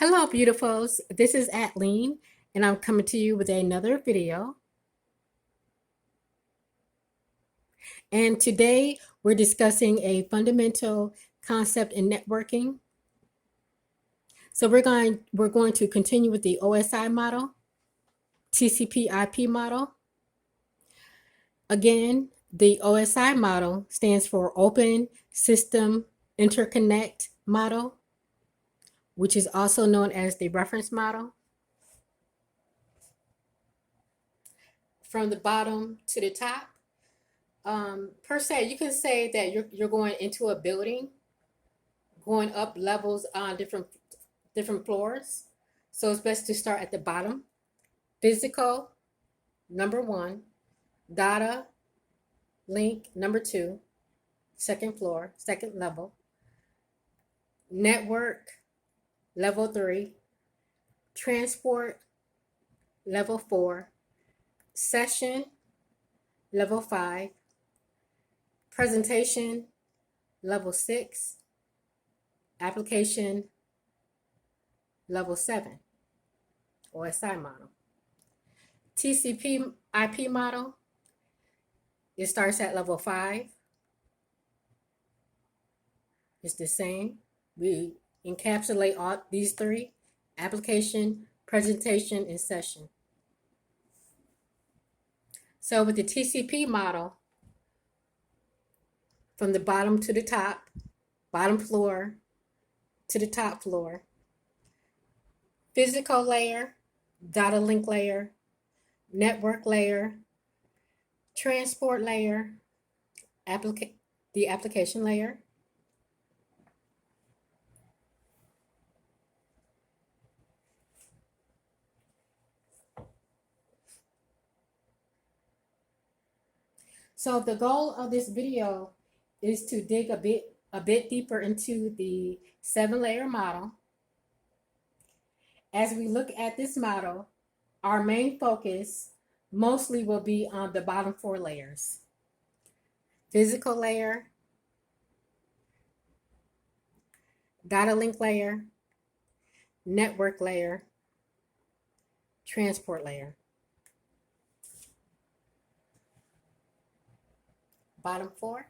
Hello, beautifuls. This is Atleen, and I'm coming to you with another video. And today we're discussing a fundamental concept in networking. So we're going to continue with the OSI model, TCP/IP model. Again, the OSI model stands for Open System Interconnect model, which is also known as the reference model. From the bottom to the top, per se, you can say that you're going into a building, going up levels on different floors. So it's best to start at the bottom. Physical, number one. Data link, number two. Second floor, second level. Network, level three. Transport, level four. Session, level five. Presentation, level six. Application, level 7, OSI model. TCP IP model, it starts at level 5. It's the same. We encapsulate all these three: application, presentation, and session. So with the TCP model, from the bottom to the top, bottom floor to the top floor, physical layer, data link layer, network layer, transport layer, the application layer, so the goal of this video is to dig a bit deeper into the 7-layer model. As we look at this model, our main focus mostly will be on the bottom 4 layers: physical layer, data link layer, network layer, transport layer. Bottom 4.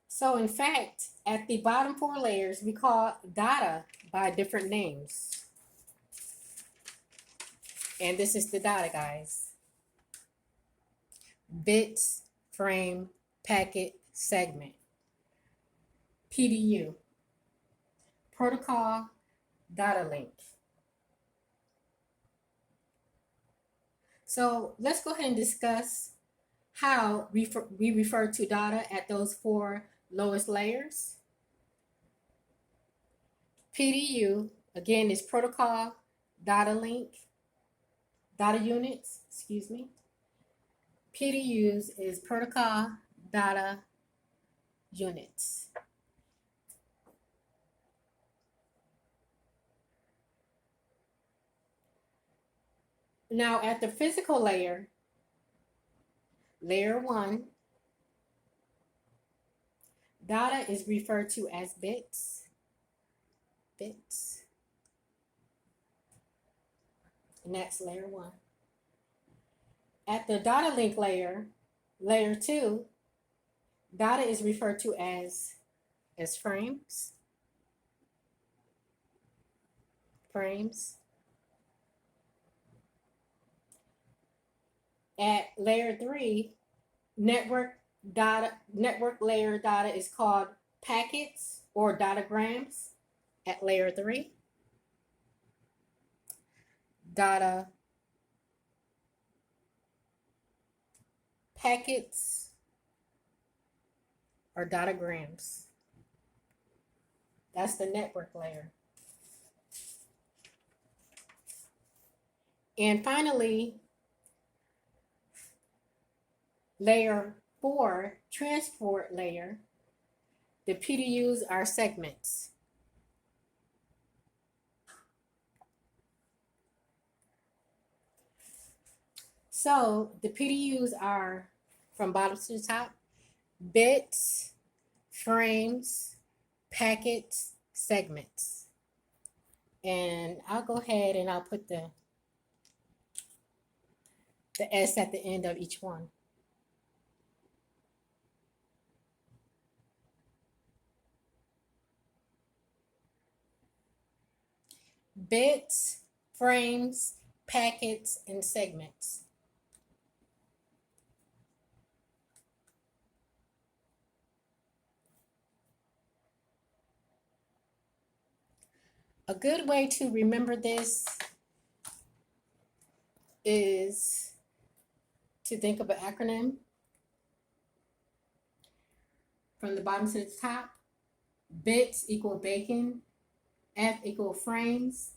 So in fact, at the bottom 4 layers, we call data by different names. And this is the data, guys: bits, frame, packet, segment. PDU, protocol data link. So let's go ahead and discuss how we refer to data at those 4 lowest layers. PDU, again, is protocol data link, data units, excuse me. PDUs is protocol data units. Now at the physical layer, layer 1, data is referred to as bits. And that's layer 1. At the data link layer, layer 2, data is referred to as frames. At layer 3, network layer data is called packets or datagrams at layer 3. Data packets or datagrams. That's the network layer. And finally, layer 4, transport layer, the PDUs are segments. So the PDUs are, from bottom to the top, bits, frames, packets, segments. And I'll go ahead and I'll put the S at the end of each one. Bits, frames, packets, and segments. A good way to remember this is to think of an acronym from the bottom to the top. Bits equal bacon, F equal frames,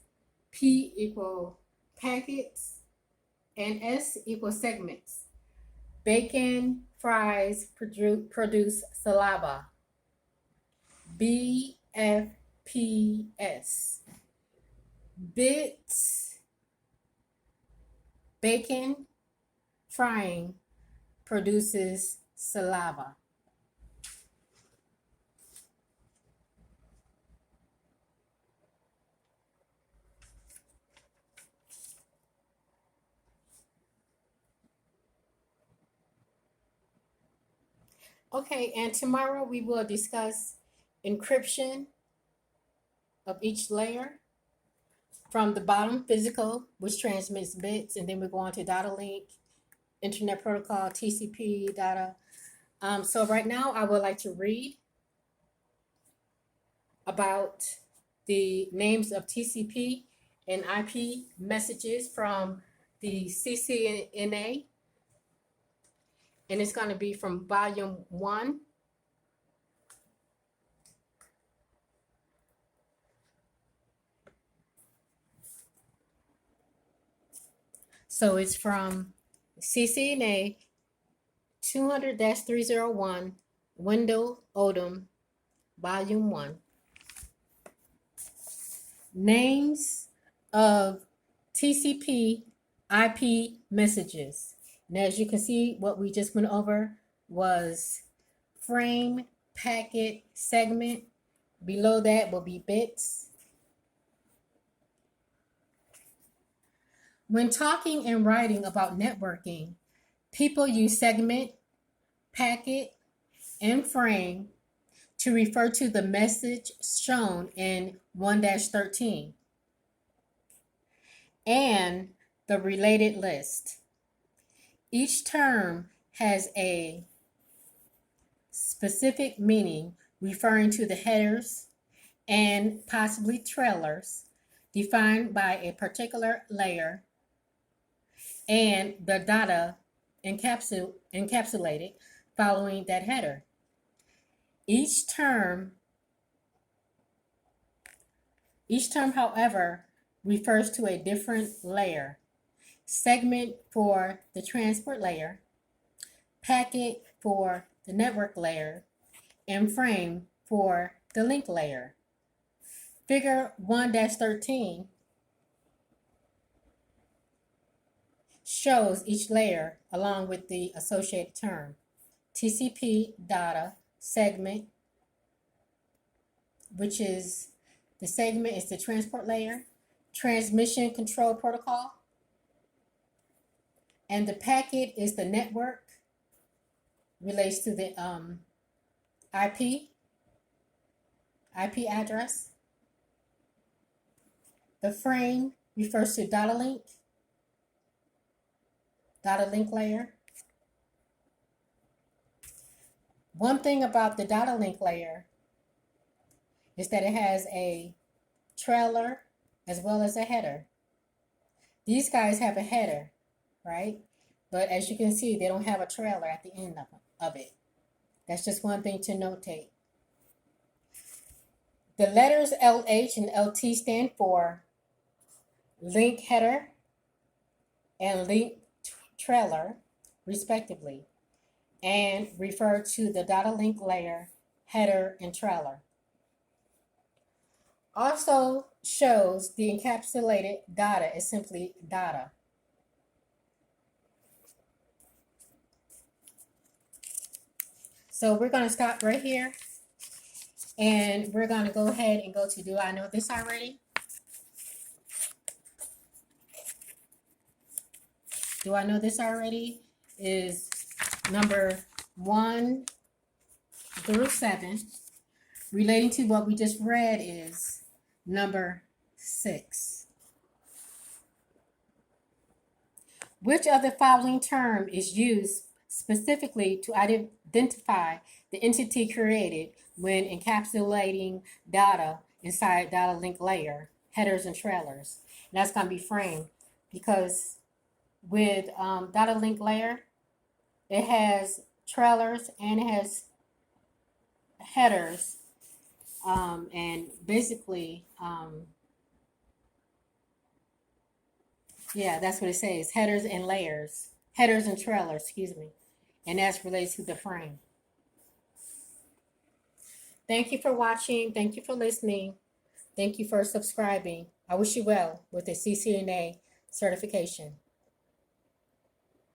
P equal packets, and S equal segments. Bacon fries produce saliva. BFPS. Bits, bacon frying produces saliva. Okay, and tomorrow we will discuss encryption of each layer. From the bottom, physical, which transmits bits, and then we go on to data link, internet protocol, TCP, data. So right now I would like to read about the names of TCP and IP messages from the CCNA, and it's going to be from volume 1. So it's from CCNA 200-301, Window Odom, volume 1. Names of TCP IP messages. And as you can see, what we just went over was frame, packet, segment. Below that will be bits. When talking and writing about networking, people use segment, packet, and frame to refer to the message shown in 1-13 and the related list. Each term has a specific meaning referring to the headers and possibly trailers defined by a particular layer and the data encapsulated following that header. Each term, however, refers to a different layer. Segment for the transport layer, packet for the network layer, and frame for the link layer. Figure 1-13 shows each layer along with the associated term. TCP data segment, which is the segment is the transport layer, transmission control protocol, and the packet is the network, relates to the IP address. The frame refers to data link layer. One thing about the data link layer is that it has a trailer as well as a header. These guys have a header, right? But as you can see, they don't have a trailer at the end of it. That's just one thing to notate. The letters LH and LT stand for link header and link trailer, respectively, and refer to the data link layer, header, and trailer. Also shows the encapsulated data is simply data. So we're going to stop right here And we're going to go ahead and go to Do I Know This Already? Do I Know This Already is number 1 through 7. Relating to what we just read is number 6. Which of the following term is used specifically to identify the entity created when encapsulating data inside data link layer, headers and trailers? And that's going to be frame, because with data link layer, it has trailers and it has headers, and basically, yeah, that's what it says, headers and layers, headers and trailers, excuse me, and that's related to the frame. Thank you for watching. Thank you for listening. Thank you for subscribing. I wish you well with the CCNA certification.